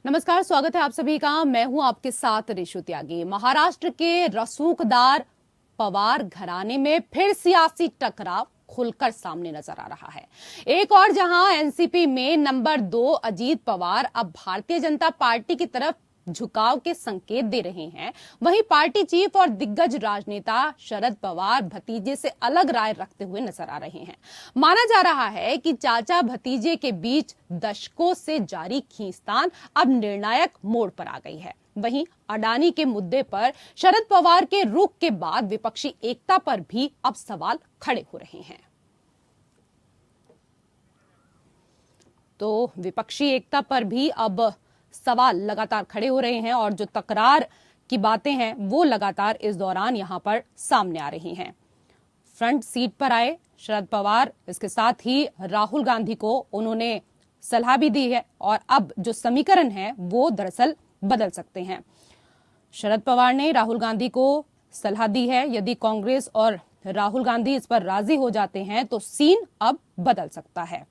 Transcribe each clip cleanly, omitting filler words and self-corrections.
नमस्कार, स्वागत है आप सभी का। मैं हूं आपके साथ ऋषु त्यागी। महाराष्ट्र के रसूखदार पवार घराने में फिर सियासी टकराव खुलकर सामने नजर आ रहा है। एक और जहां एनसीपी में नंबर 2 अजीत पवार अब भारतीय जनता पार्टी की तरफ झुकाव के संकेत दे रहे हैं, वहीं पार्टी चीफ और दिग्गज राजनेता शरद पवार भतीजे से अलग राय रखते हुए नजर आ रहे हैं। माना जा रहा है कि चाचा भतीजे के बीच दशकों से जारी खींचतान अब निर्णायक मोड़ पर आ गई है। वहीं अडानी के मुद्दे पर शरद पवार के रुख के बाद विपक्षी एकता पर भी अब सवाल खड़े हो रहे हैं। तो विपक्षी एकता पर भी अब सवाल लगातार खड़े हो रहे हैं और जो तकरार की बातें हैं वो लगातार इस दौरान यहां पर सामने आ रही हैं। फ्रंट सीट पर आए शरद पवार, इसके साथ ही राहुल गांधी को उन्होंने सलाह भी दी है और अब जो समीकरण है वो दरअसल बदल सकते हैं। शरद पवार ने राहुल गांधी को सलाह दी है, यदि कांग्रेस और राहुल गांधी इस पर राजी हो जाते हैं तो सीन अब बदल सकता है।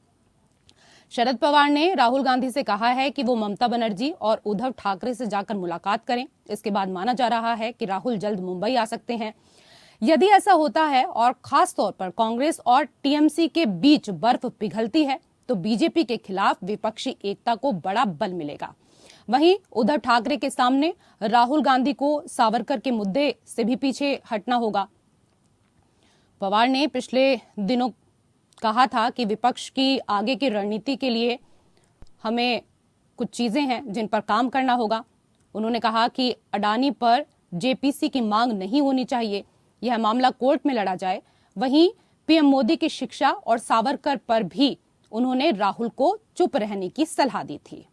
शरद पवार ने राहुल गांधी से कहा है कि वो ममता बनर्जी और उद्धव ठाकरे से जाकर मुलाकात करें। इसके बाद माना जा रहा है कि राहुल जल्द मुंबई आ सकते हैं। यदि ऐसा होता है और खास तौर पर कांग्रेस और टीएमसी के बीच बर्फ पिघलती है तो बीजेपी के खिलाफ विपक्षी एकता को बड़ा बल मिलेगा। वहीं उद्धव ठाकरे के सामने राहुल गांधी को सावरकर के मुद्दे से भी पीछे हटना होगा। पवार ने पिछले दिनों कहा था कि विपक्ष की आगे की रणनीति के लिए हमें कुछ चीजें हैं जिन पर काम करना होगा। उन्होंने कहा कि अडानी पर जेपीसी की मांग नहीं होनी चाहिए, यह मामला कोर्ट में लड़ा जाए। वहीं पीएम मोदी की शिक्षा और सावरकर पर भी उन्होंने राहुल को चुप रहने की सलाह दी थी।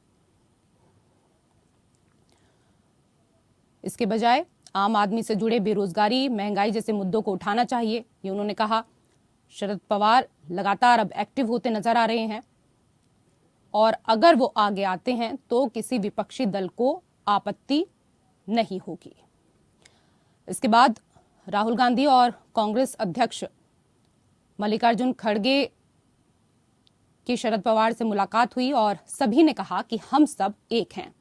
इसके बजाय आम आदमी से जुड़े बेरोजगारी, महंगाई जैसे मुद्दों को उठाना चाहिए, ये उन्होंने कहा। शरद पवार लगातार अब एक्टिव होते नजर आ रहे हैं और अगर वो आगे आते हैं तो किसी विपक्षी दल को आपत्ति नहीं होगी। इसके बाद राहुल गांधी और कांग्रेस अध्यक्ष मल्लिकार्जुन खड़गे की शरद पवार से मुलाकात हुई और सभी ने कहा कि हम सब एक हैं।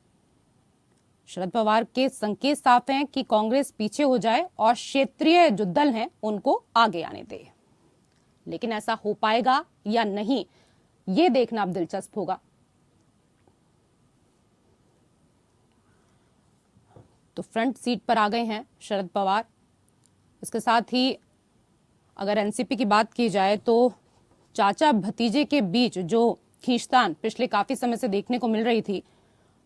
शरद पवार के संकेत साफ हैं कि कांग्रेस पीछे हो जाए और क्षेत्रीय जो दल हैं उनको आगे आने दे। लेकिन ऐसा हो पाएगा या नहीं, ये देखना अब दिलचस्प होगा। तो फ्रंट सीट पर आ गए हैं शरद पवार। इसके साथ ही अगर एनसीपी की बात की जाए तो चाचा भतीजे के बीच जो खींचतान पिछले काफी समय से देखने को मिल रही थी,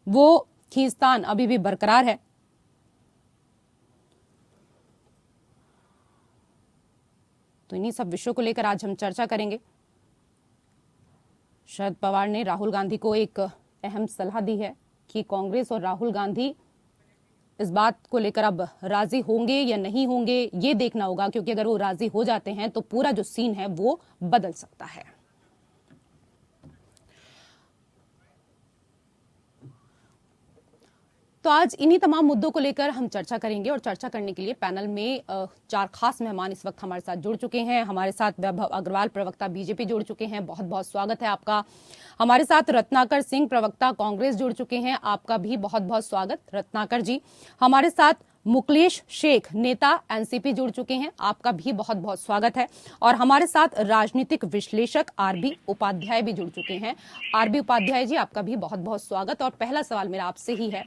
वो खींचतान अभी भी बरकरार है। तो इन्हीं सब विषयों को लेकर आज हम चर्चा करेंगे। शरद पवार ने राहुल गांधी को एक अहम सलाह दी है कि कांग्रेस और राहुल गांधी इस बात को लेकर अब राजी होंगे या नहीं होंगे, ये देखना होगा, क्योंकि अगर वो राजी हो जाते हैं तो पूरा जो सीन है वो बदल सकता है। तो आज इन्हीं तमाम मुद्दों को लेकर हम चर्चा करेंगे और चर्चा करने के लिए पैनल में 4 खास मेहमान इस वक्त हमारे साथ जुड़ चुके हैं। हमारे साथ वैभव अग्रवाल, प्रवक्ता बीजेपी, जुड़ चुके हैं, बहुत बहुत स्वागत है आपका। हमारे साथ रत्नाकर सिंह, प्रवक्ता कांग्रेस, जुड़ चुके हैं, आपका भी बहुत बहुत स्वागत रत्नाकर जी। हमारे साथ मुकलेश शेख, नेता एनसीपी, जुड़ चुके हैं, आपका भी बहुत बहुत स्वागत है। और हमारे साथ राजनीतिक विश्लेषक आरबी उपाध्याय भी जुड़ चुके हैं। आरबी उपाध्याय जी, आपका भी बहुत बहुत स्वागत। और पहला सवाल मेरा आपसे ही है,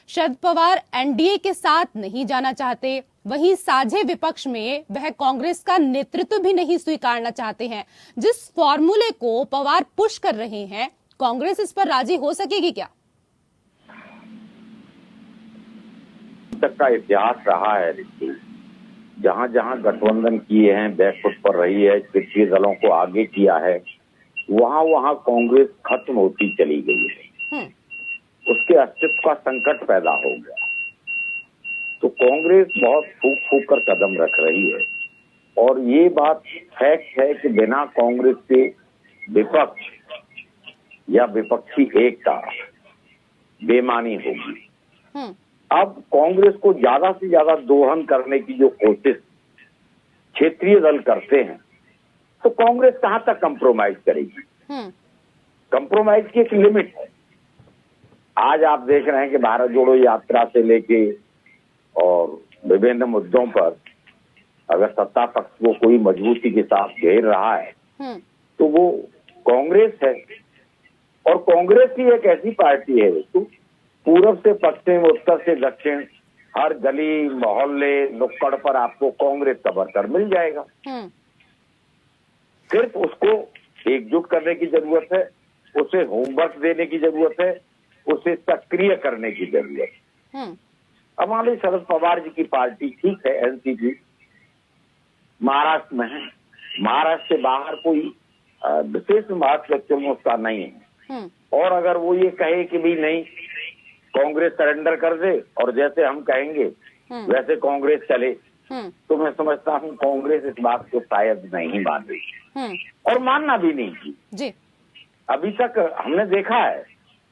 शरद पवार एनडीए के साथ नहीं जाना चाहते, वहीं साझे विपक्ष में वह कांग्रेस का नेतृत्व भी नहीं स्वीकारना चाहते हैं। जिस फॉर्मूले को पवार पुश कर रहे हैं, कांग्रेस इस पर राजी हो सकेगी क्या? तक का इतिहास रहा है, जहां जहां गठबंधन किए हैं, बैकफुट पर रही है, क्षेत्रीय दलों को आगे किया है, वहां वहां कांग्रेस खत्म होती चली गई है। उसके अस्तित्व का संकट पैदा हो गया। तो कांग्रेस बहुत फूक फूक कर कदम रख रही है और ये बात फैक्ट है कि बिना कांग्रेस के विपक्ष या विपक्षी एकता बेमानी होगी। अब कांग्रेस को ज्यादा से ज्यादा दोहन करने की जो कोशिश क्षेत्रीय दल करते हैं, तो कांग्रेस कहां तक कंप्रोमाइज करेगी? कंप्रोमाइज की एक लिमिट है। आज आप देख रहे हैं कि भारत जोड़ो यात्रा से लेके और विभिन्न मुद्दों पर अगर सत्ता पक्ष को कोई मजबूती के साथ घेर रहा है तो वो कांग्रेस है। और कांग्रेस ही एक ऐसी पार्टी है तो पूरब से पश्चिम, उत्तर से दक्षिण, हर गली मोहल्ले नुक्कड़ पर आपको कांग्रेस का वर्कर मिल जाएगा। सिर्फ उसको एकजुट करने की जरूरत है, उसे होमवर्क देने की जरूरत है, उसे सक्रिय करने की जरूरत है। अब मान लीजिए शरद पवार जी की पार्टी ठीक है, एनसीपी महाराष्ट्र में है, महाराष्ट्र से बाहर कोई विशेष महत्व उसका नहीं है। और अगर वो ये कहे कि भी नहीं कांग्रेस सरेंडर कर दे और जैसे हम कहेंगे वैसे कांग्रेस चले, तो मैं समझता हूँ कांग्रेस इस बात को शायद नहीं मान रही और मानना भी नहीं जी। अभी तक हमने देखा है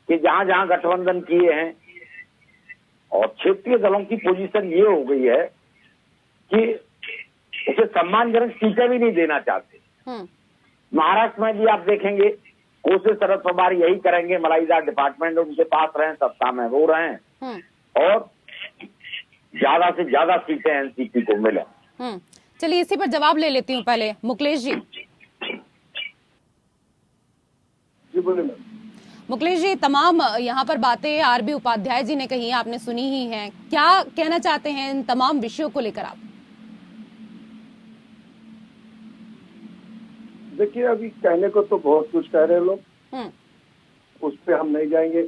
कि जहां जहां गठबंधन किए हैं और क्षेत्रीय दलों की पोजीशन ये हो गई है कि उसे सम्मानजनक सीटें भी नहीं देना चाहते। महाराष्ट्र में भी आप देखेंगे कोशिश शरद पवार यही करेंगे, मलाईदार डिपार्टमेंट उनके पास रहे, सत्ता में वो रहे और ज्यादा से ज्यादा सीटें एनसीपी को मिले। चलिए इसी पर जवाब ले लेती हूँ पहले मुकलेश जी। जी बोलिए। मुकलेश जी, तमाम यहाँ पर बातें आरबी उपाध्याय जी ने कही, आपने सुनी ही हैं, क्या कहना चाहते हैं इन तमाम विषयों को लेकर आप? देखिए अभी कहने को तो बहुत कुछ कह रहे हैं लोग, उस पे हम नहीं जाएंगे।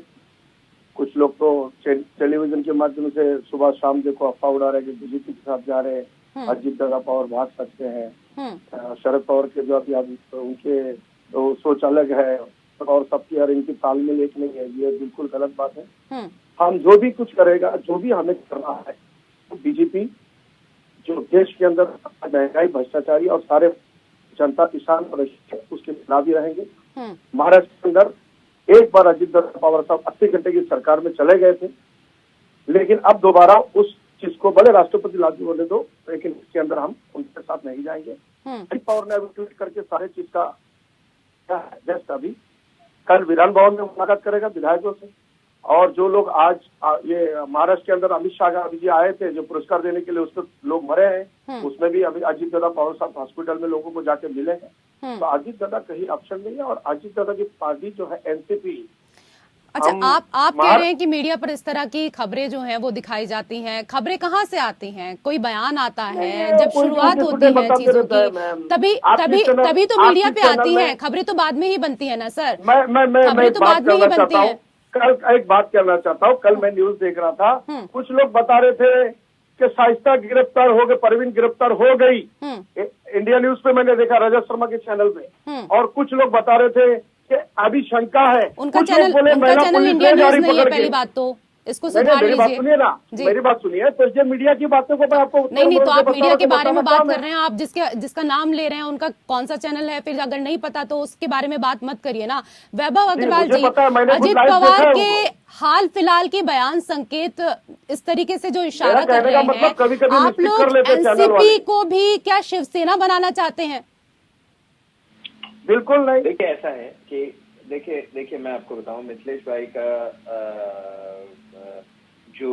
कुछ लोग तो टेलीविजन के माध्यम से सुबह शाम देखो अफवाह उड़ा रहे हैं कि बीजेपी के साथ जा रहे हैं, अजीत दादा पवार भाग सकते हैं, शरद पवार के जो अभी उनके तो सोच अलग है और सबकी और इनकी तालमेल एक नहीं है, ये बिल्कुल गलत बात है। हम जो भी कुछ करेगा, जो भी हमें करना है, तो बीजेपी जो देश के अंदर महंगाई, भ्रष्टाचारी और सारे जनता किसान और उसके खिलाफ ही रहेंगे। महाराष्ट्र के अंदर एक बार अजीत पवार साहब 80 घंटे की सरकार में चले गए थे, लेकिन अब दोबारा उस चीज को भले राष्ट्रपति लागू होने दो, लेकिन इसके अंदर हम उनके साथ नहीं जाएंगे। अजीत पवार ने अभी ट्वीट करके सारे चीज का जस्ट अभी कल विधान भवन में मुलाकात करेगा विधायकों से। और जो लोग आज ये महाराष्ट्र के अंदर अमित शाह जी आए थे जो पुरस्कार देने के लिए, उसमें लोग मरे हैं, उसमें भी अभी अजीत दादा पवार साहब हॉस्पिटल में लोगों को जाके मिले हैं। तो अजीत दादा कहीं ऑप्शन नहीं है। और अजीत दादा की पार्टी जो है एनसीपी। अच्छा, आप कह रहे हैं कि मीडिया पर इस तरह की खबरें जो हैं वो दिखाई जाती हैं, खबरें कहाँ से आती हैं? कोई बयान आता है जब शुरुआत होती है चीजों की, तभी तो मीडिया पे आती है, खबरें तो बाद में ही बनती है ना सर। खबरें तो बाद में ही बनती है। कल एक बात कहना चाहता हूँ, कल मैं न्यूज देख रहा था, कुछ लोग बता रहे थे कि शाइस्ता गिरफ्तार हो गए, परवीन गिरफ्तार हो गई। इंडिया न्यूज पे मैंने देखा, रजत शर्मा के चैनल पे। और कुछ लोग बता रहे थे कि अभी शंका है। उनका चैनल इंडिया न्यूज नहीं है, पहली बात तो इसको सुधार लीजिए। सुनिए ना, मेरी बात सुनिए। तो ये मीडिया की बातों को मैं आपको नहीं तो आप मीडिया के बारे में बात कर रहे हैं, आप जिसका नाम ले रहे हैं उनका कौन सा चैनल है, फिर अगर नहीं पता तो उसके बारे में बात मत करिए ना। वैभव अग्रवाल जी, अजीत पवार के हाल फिलहाल के बयान संकेत इस तरीके से जो इशारा कर रहे हैं, आप लोग एनसीपी को भी क्या शिवसेना बनाना चाहते हैं? बिल्कुल नहीं। देखिए ऐसा है कि देखिए मैं आपको बताऊं, मिथिलेश भाई का जो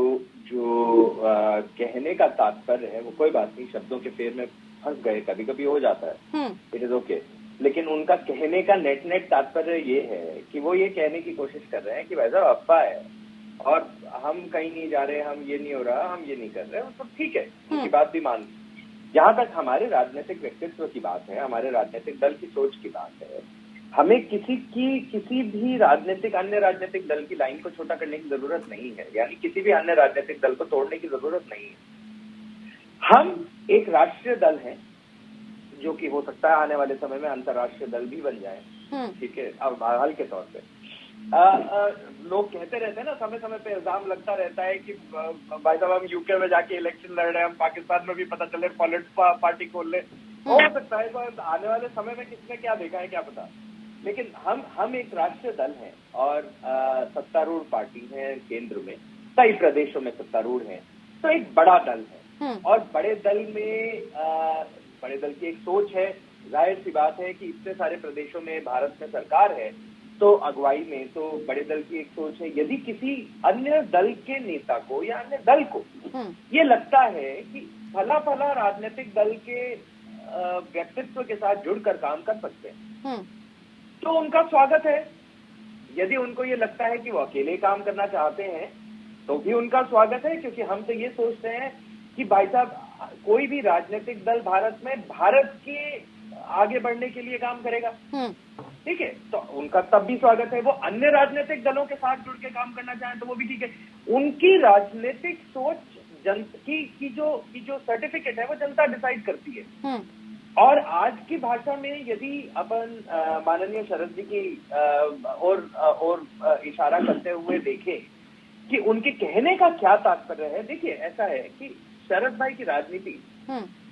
कहने का तात्पर्य है वो कोई बात नहीं, शब्दों के फेर में फंस गए, कभी कभी हो जाता है, इट इज ओके। लेकिन उनका कहने का नेट तात्पर्य ये है कि वो ये कहने की कोशिश कर रहे हैं कि वैसा अफवाह है और हम कहीं नहीं जा रहे, हम ये नहीं हो रहा, हम ये नहीं कर रहे, तो ठीक है, उनकी बात भी मान। जहां तक हमारे राजनीतिक व्यक्तित्व की बात है, हमारे राजनीतिक दल की सोच की बात है, हमें किसी भी अन्य राजनीतिक दल की लाइन को छोटा करने की जरूरत नहीं है, यानी किसी भी अन्य राजनीतिक दल को तोड़ने की जरूरत नहीं है। हम एक राष्ट्रीय दल हैं, जो कि हो सकता है आने वाले समय में अंतर्राष्ट्रीय दल भी बन जाए, ठीक है। अब हाल के तौर पे लोग कहते रहते हैं ना, समय समय पे इल्जाम लगता रहता है कि भाई साहब हम यूके में जाके इलेक्शन लड़ रहे हैं, हम पाकिस्तान में भी पता चले पॉलिटिक्स पार्टी खोल ले। हो सकता है तो आने वाले समय में किसने क्या देखा है क्या पता। लेकिन हम एक राष्ट्रीय दल हैं और सत्तारूढ़ पार्टी है केंद्र में, कई प्रदेशों में सत्तारूढ़ है, तो एक बड़ा दल है। और बड़े दल की एक सोच है। जाहिर सी बात है कि इतने सारे प्रदेशों में भारत में सरकार है, तो अगुवाई में तो बड़े दल की एक सोच है। यदि किसी अन्य दल के नेता को या अन्य दल को ये लगता है कि फला फला राजनीतिक दल के व्यक्तित्व के साथ जुड़कर काम कर सकते हैं, तो उनका स्वागत है। यदि उनको ये लगता है कि वो अकेले काम करना चाहते हैं तो भी उनका स्वागत है, क्योंकि हम तो ये सोचते हैं कि भाई साहब कोई भी राजनीतिक दल भारत में भारत के आगे बढ़ने के लिए काम करेगा, ठीक है, तो उनका तब भी स्वागत है। वो अन्य राजनीतिक दलों के साथ जुड़ के काम करना चाहें तो वो भी ठीक है। उनकी राजनीतिक सोच की जो सर्टिफिकेट है वो जनता डिसाइड करती है। और आज की भाषा में यदि अपन माननीय शरद जी की और इशारा करते हुए देखें कि उनके कहने का क्या तात्पर्य है, देखिए ऐसा है कि शरद भाई की राजनीति,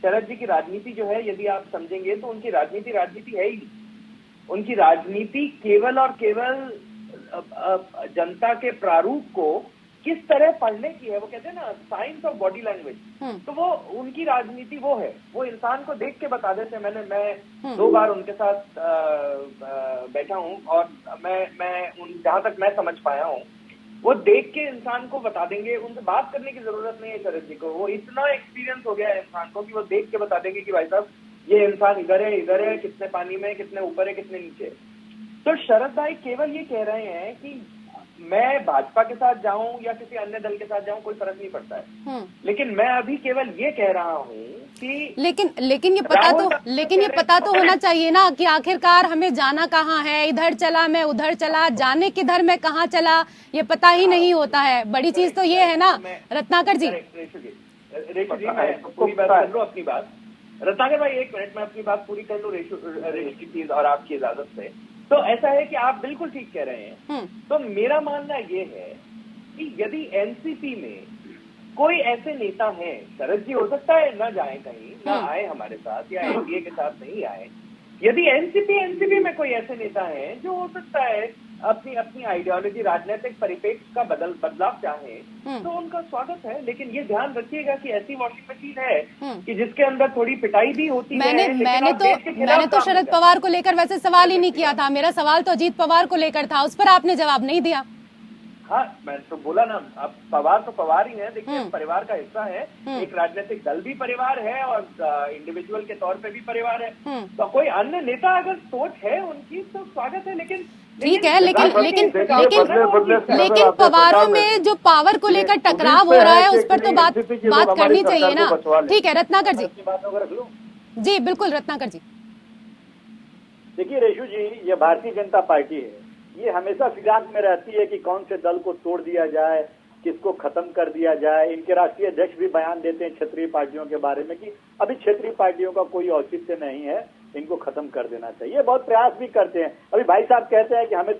शरद जी की राजनीति जो है, यदि आप समझेंगे तो उनकी राजनीति है ही नहीं। उनकी राजनीति केवल और केवल जनता के प्रारूप को किस तरह पढ़ने की है। वो कहते हैं ना साइंस ऑफ बॉडी लैंग्वेज, तो वो उनकी राजनीति वो है। वो इंसान को देख के बता देते। मैं 2 बार उनके साथ बैठा हूँ और मैं जहां तक मैं समझ पाया हूँ, वो देख के इंसान को बता देंगे। उनसे बात करने की जरूरत नहीं है शरद जी को। वो इतना एक्सपीरियंस हो गया है इंसान को कि वो देख के बता देंगे कि भाई साहब ये इंसान इधर है, कितने पानी में, कितने ऊपर है, कितने नीचे है। तो शरद भाई केवल ये कह रहे हैं कि मैं भाजपा के साथ जाऊं या किसी अन्य दल के साथ जाऊं, कोई फर्क नहीं पड़ता है, लेकिन मैं अभी केवल ये कह रहा हूं कि लेकिन ये पता तो होना चाहिए ना कि आखिरकार हमें जाना कहाँ है। इधर चला मैं उधर चला, जाने किधर मैं कहाँ चला, ये पता ही नहीं होता है। बड़ी चीज तो ये है ना रत्नाकर जी। रेशु जी मैं पूरी बात कर लूं अपनी बात। रत्नाकर भाई 1 मिनट, मैं अपनी बात पूरी कर लूं रेशु की चीज और आपकी इजाजत से। तो ऐसा है कि आप बिल्कुल ठीक कह रहे हैं। तो मेरा मानना ये है कि यदि एनसीपी में कोई ऐसे नेता हैं, शरद जी हो सकता है न जाए कहीं, न आए हमारे साथ या एनडीए के साथ नहीं आए, यदि एनसीपी में कोई ऐसे नेता हैं जो हो सकता है अपनी आइडियोलॉजी, राजनीतिक परिप्रेक्ष्य का बदलाव चाहें, तो उनका स्वागत है। लेकिन ये ध्यान रखिएगा कि ऐसी वॉशिंग मशीन है कि जिसके अंदर थोड़ी पिटाई भी होती है। मैंने तो शरद पवार को लेकर वैसे सवाल ही नहीं किया था। मेरा सवाल तो अजीत पवार को लेकर था, उस पर आपने जवाब नहीं दिया। हाँ, मैं तो बोला ना, अब पवार तो पवार ही है। देखिए परिवार का हिस्सा है, एक राजनीतिक दल भी परिवार है और इंडिविजुअल के तौर पे भी परिवार है। तो कोई अन्य नेता अगर सोच है उनकी तो स्वागत है। लेकिन ठीक है, लेकिन पवारों में जो पावर को लेकर टकराव हो रहा है उस पर तो बात करनी चाहिए ना। ठीक है रत्नाकर जी। जी बिल्कुल रत्नाकर जी। देखिए रेशु जी, ये भारतीय जनता पार्टी है, ये हमेशा फिराक में रहती है कि कौन से दल को तोड़ दिया जाए, किसको खत्म कर दिया जाए। इनके राष्ट्रीय अध्यक्ष भी बयान देते हैं क्षेत्रीय पार्टियों के बारे में कि अभी क्षेत्रीय पार्टियों का कोई औचित्य नहीं है, इनको खत्म कर देना चाहिए। बहुत प्रयास भी करते हैं। अभी भाई साहब कहते हैं कि हमें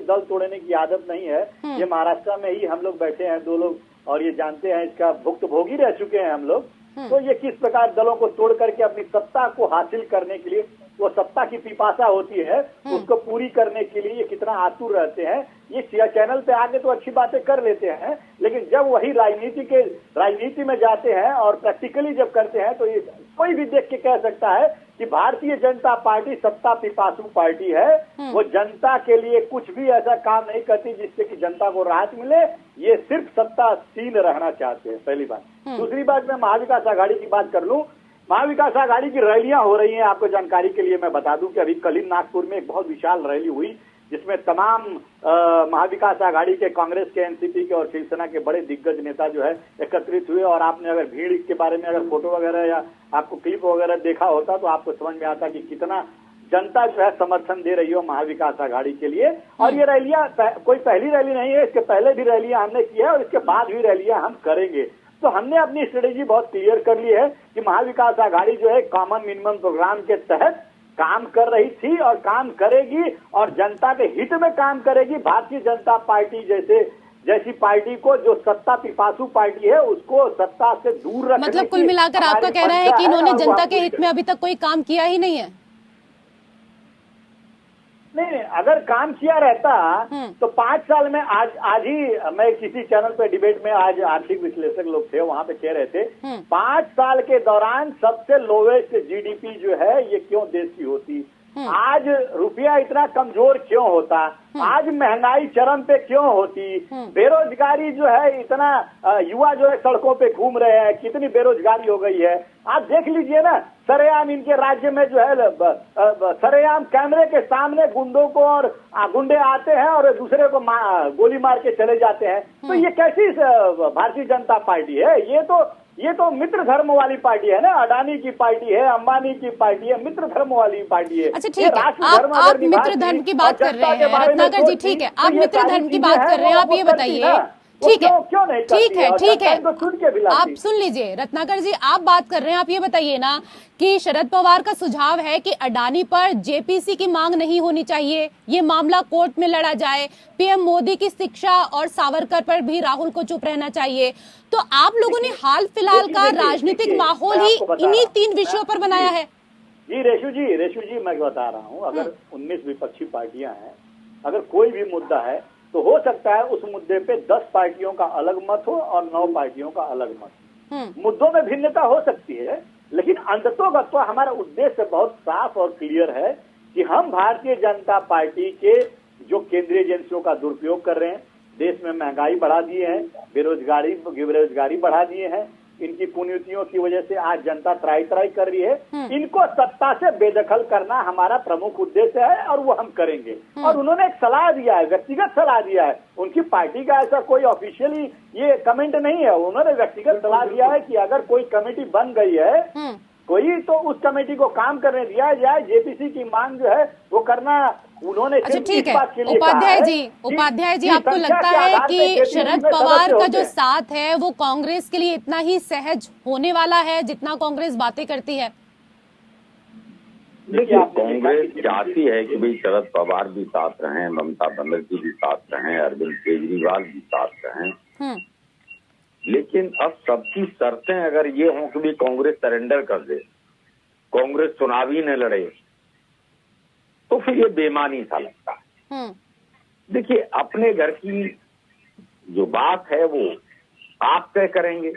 दल तोड़ने की आदत नहीं है। ये महाराष्ट्र में ही हम लोग बैठे हैं 2 लोग और ये जानते हैं, इसका भुक्तभोगी रह चुके हैं हम लोग। तो ये किस प्रकार दलों को तोड़ करके अपनी सत्ता को हासिल करने के लिए, वो सत्ता की पिपासा होती है, उसको पूरी करने के लिए ये कितना आतुर रहते हैं। ये चैनल पे आके तो अच्छी बातें कर लेते हैं, लेकिन जब वही राजनीति में जाते हैं और प्रैक्टिकली जब करते हैं तो ये कोई भी देख के कह सकता है कि भारतीय जनता पार्टी सत्ता पिपासु पार्टी है। वो जनता के लिए कुछ भी ऐसा काम नहीं करती जिससे कि जनता को राहत मिले। ये सिर्फ सत्तासीन रहना चाहते हैं, पहली बात। दूसरी बात, मैं महाविकास आघाड़ी की बात कर लूं। महाविकास आघाड़ी की रैलियां हो रही हैं। आपको जानकारी के लिए मैं बता दूं कि अभी कल ही नागपुर में एक बहुत विशाल रैली हुई जिसमें तमाम महाविकास आघाड़ी के, कांग्रेस के, एनसीपी के और शिवसेना के बड़े दिग्गज नेता जो है एकत्रित हुए। और आपने अगर भीड़ के बारे में अगर फोटो वगैरह या आपको क्लिप वगैरह देखा होता तो आपको समझ में आता कि कितना जनता जो है समर्थन दे रही हो महाविकास आघाड़ी के लिए। और ये रैलियां कोई पहली रैली नहीं है, इसके पहले भी रैलियां हमने की है और इसके बाद भी रैलियां हम करेंगे। तो हमने अपनी स्ट्रेटेजी बहुत क्लियर कर ली है कि महाविकास आघाड़ी जो है कॉमन मिनिमम प्रोग्राम के तहत काम कर रही थी और काम करेगी और जनता के हित में काम करेगी। भारतीय जनता पार्टी जैसी पार्टी को, जो सत्ता पिपासु पार्टी है, उसको सत्ता से दूर रखने मतलब कुल मिलाकर आपका कहना है कि इन्होंने जनता के हित में अभी तक कोई काम किया ही नहीं है? नहीं, अगर काम किया रहता तो 5 साल में आज ही मैं किसी चैनल पे डिबेट में, आज आर्थिक विश्लेषक लोग थे वहां पे कह रहे थे 5 साल के दौरान सबसे लोवेस्ट जीडीपी जो है ये क्यों देश की होती, आज रुपया इतना कमजोर क्यों होता, आज महंगाई चरम पे क्यों होती, बेरोजगारी जो है इतना, युवा जो है सड़कों पे घूम रहे हैं, कितनी बेरोजगारी हो गई है। आप देख लीजिए ना, सरेआम इनके राज्य में जो है सरेआम कैमरे के सामने गुंडों को और गुंडे आते हैं और दूसरे को गोली मार के चले जाते हैं। तो ये कैसी भारतीय जनता पार्टी है? ये तो मित्र धर्म वाली पार्टी है ना, अडानी की पार्टी है, अंबानी की पार्टी है, मित्र धर्म वाली पार्टी है। अच्छा ठीक है, आप मित्र धर्म की बात कर रहे हैं रत्नाकर जी, ठीक है, आप मित्र धर्म की बात कर रहे हैं, आप ये बताइए, ठीक है, क्यों नहीं ठीक है, ठीक है, तो आप सुन लीजिए रत्नाकर जी, आप बात कर रहे हैं, आप ये बताइए ना कि शरद पवार का सुझाव है कि अडानी पर जेपीसी की मांग नहीं होनी चाहिए, ये मामला कोर्ट में लड़ा जाए, पीएम मोदी की शिक्षा और सावरकर पर भी राहुल को चुप रहना चाहिए। तो आप लोगों ने हाल फिलहाल का राजनीतिक माहौल ही इन्हीं 3 विषयों पर बनाया है। जी रेशु जी मैं बता रहा हूँ, अगर 19 विपक्षी पार्टियां हैं, अगर कोई भी मुद्दा है तो हो सकता है उस मुद्दे पे 10 पार्टियों का अलग मत हो और 9 पार्टियों का अलग मत। मुद्दों में भिन्नता हो सकती है, लेकिन अंततोगत्वा हमारा उद्देश्य बहुत साफ और क्लियर है कि हम भारतीय जनता पार्टी के जो केंद्रीय एजेंसियों का दुरुपयोग कर रहे हैं, देश में महंगाई बढ़ा दिए हैं, बेरोजगारी बढ़ा दिए हैं, इनकी कुनीतियों की वजह से आज जनता त्राही कर रही है, इनको सत्ता से बेदखल करना हमारा प्रमुख उद्देश्य है और वो हम करेंगे। और उन्होंने एक सलाह दिया है, व्यक्तिगत सलाह दिया है, उनकी पार्टी का ऐसा कोई ऑफिशियली ये कमेंट नहीं है, उन्होंने व्यक्तिगत सलाह दिया है कि अगर कोई कमेटी बन गई है कोई, तो उस कमेटी को काम करने दिया जाए, जेपीसी की मांग जो है वो करना उन्होंने। अच्छा ठीक है, उपाध्याय जी आपको लगता है कि शरद पवार का जो साथ है वो कांग्रेस के लिए इतना ही सहज होने वाला है जितना कांग्रेस बातें करती है? देखिए, कांग्रेस चाहती है कि भाई शरद पवार भी साथ रहें, ममता बनर्जी भी साथ रहें, अरविंद केजरीवाल भी साथ रहें, लेकिन अब सबकी शर्तें अगर ये हों कि भी कांग्रेस सरेंडर कर दे, कांग्रेस चुनाव ही न लड़े, तो फिर ये बेमानी सा लगता है। देखिए, अपने घर की जो बात है वो आप तय करेंगे,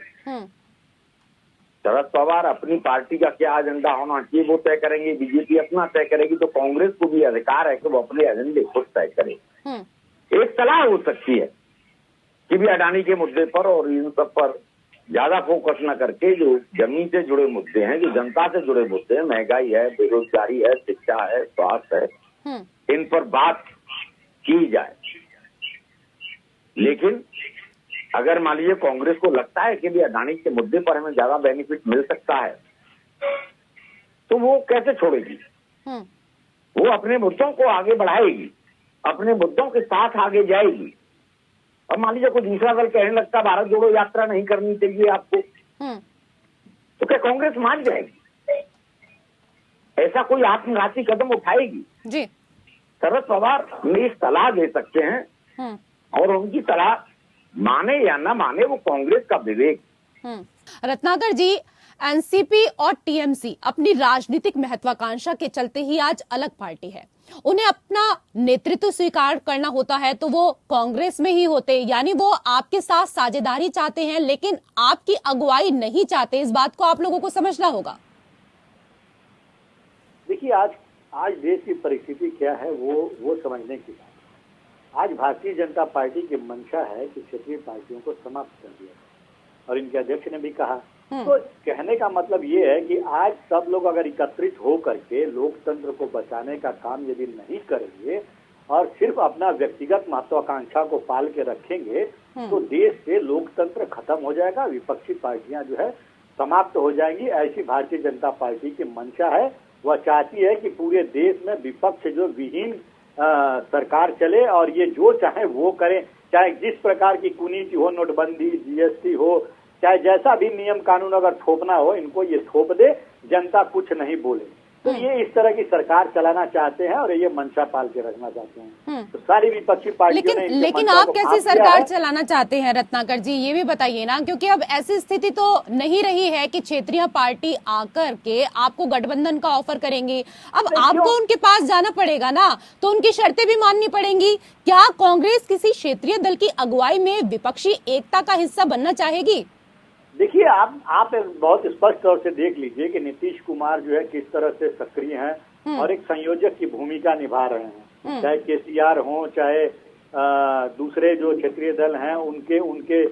शरद पवार अपनी पार्टी का क्या एजेंडा होना चाहिए वो तय करेंगे, बीजेपी अपना तय करेगी, तो कांग्रेस को भी अधिकार है कि वो अपने एजेंडे खुद तय करे। एक सलाह हो सकती है कि भी अडानी के मुद्दे पर और इन सब पर ज्यादा फोकस न करके जो जमीन से जुड़े मुद्दे हैं, जो जनता से जुड़े मुद्दे हैं, महंगाई है, बेरोजगारी है, शिक्षा है, स्वास्थ्य है, इन पर बात की जाए। लेकिन अगर मान लीजिए कांग्रेस को लगता है कि भी अडानी के मुद्दे पर हमें ज्यादा बेनिफिट मिल सकता है, तो वो कैसे छोड़ेगी? वो अपने मुद्दों को आगे बढ़ाएगी, अपने मुद्दों के साथ आगे जाएगी। और मान लीजिए कोई दूसरा दल कहने लगता भारत जोड़ो यात्रा नहीं करनी चाहिए आपको, तो क्या कांग्रेस मान जाएगी? ऐसा कोई आत्मघाती कदम उठाएगी? जी, शरद पवार में सलाह दे सकते हैं और उनकी सलाह माने या ना माने वो कांग्रेस का विवेक। रत्नाकर जी, एनसीपी और टीएमसी अपनी राजनीतिक महत्वाकांक्षा के चलते ही आज अलग पार्टी है, उन्हें अपना नेतृत्व स्वीकार करना होता है तो वो कांग्रेस में ही होते, यानी वो आपके साथ साझेदारी चाहते हैं लेकिन आपकी अगुवाई नहीं चाहते। इस बात को आप लोगों को समझना होगा। देखिए, आज देश की परिस्थिति क्या है वो समझने की बात। आज भारतीय जनता पार्टी की मंशा है कि क्षेत्रीय पार्टियों को समाप्त कर दिया, और इनके अध्यक्ष ने भी कहा। तो कहने का मतलब ये है कि आज सब लोग अगर एकत्रित हो करके लोकतंत्र को बचाने का काम यदि नहीं करेंगे और सिर्फ अपना व्यक्तिगत महत्वाकांक्षा को पाल के रखेंगे, तो देश से लोकतंत्र खत्म हो जाएगा, विपक्षी पार्टियां जो है समाप्त हो जाएंगी। ऐसी भारतीय जनता पार्टी की मंशा है। वह चाहती है कि पूरे देश में विपक्ष जो विहीन सरकार चले और ये जो चाहे वो करें, चाहे जिस प्रकार की कुनीति हो, नोटबंदी, जीएसटी हो, चाहे जैसा भी नियम कानून अगर थोपना हो, इनको ये थोप दे, जनता कुछ नहीं बोले। तो ये इस तरह की सरकार चलाना चाहते हैं और ये मंशा पाल के रखना चाहते हैं। तो सारी विपक्षी पार्टियों ने लेकिन आप कैसी सरकार चलाना चाहते हैं रत्नाकर जी, ये भी बताइए ना, क्योंकि अब ऐसी स्थिति तो नहीं रही है कि क्षेत्रीय पार्टी आकर के आपको गठबंधन का ऑफर करेंगी। अब आपको उनके पास जाना पड़ेगा ना, तो उनकी शर्तें भी माननी पड़ेंगी। क्या कांग्रेस किसी क्षेत्रीय दल की अगुवाई में विपक्षी एकता का हिस्सा बनना चाहेगी? देखिए, आप बहुत स्पष्ट तौर से देख लीजिए कि नीतीश कुमार जो है किस तरह से सक्रिय हैं और एक संयोजक की भूमिका निभा रहे हैं। चाहे केसीआर हो, चाहे दूसरे जो क्षेत्रीय दल हैं, उनके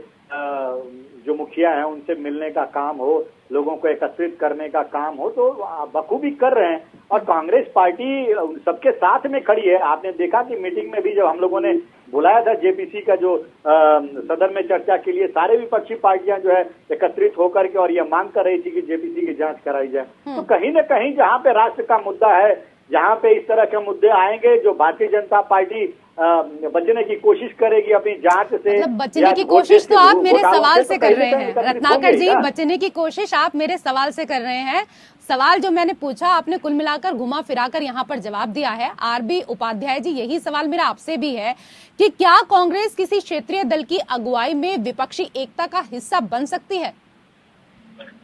जो मुखिया हैं उनसे मिलने का काम हो, लोगों को एकत्रित करने का काम हो, तो बखूबी कर रहे हैं। और कांग्रेस पार्टी सबके साथ में खड़ी है। आपने देखा कि मीटिंग में भी जब हम लोगों ने बुलाया था जेपीसी का जो सदन में चर्चा के लिए, सारे विपक्षी पार्टियां जो है एकत्रित होकर के और ये मांग कर रही थी कि जेपीसी की जांच कराई जाए। तो कहीं न कहीं जहां पे राष्ट्र का मुद्दा है, जहां पे इस तरह के मुद्दे आएंगे, जो भारतीय जनता पार्टी बचने की कोशिश करेगी अपनी जांच से, मतलब बचने की कोशिश तो आप मेरे सवाल से कर रहे हैं रत्नाकर जी, बचने की कोशिश आप मेरे सवाल से कर रहे हैं। सवाल जो मैंने पूछा आपने कुल मिलाकर घुमा फिराकर यहाँ पर जवाब दिया है। आरबी उपाध्याय जी, यही सवाल मेरा आपसे भी है कि क्या कांग्रेस किसी क्षेत्रीय दल की अगुवाई में विपक्षी एकता का हिस्सा बन सकती है?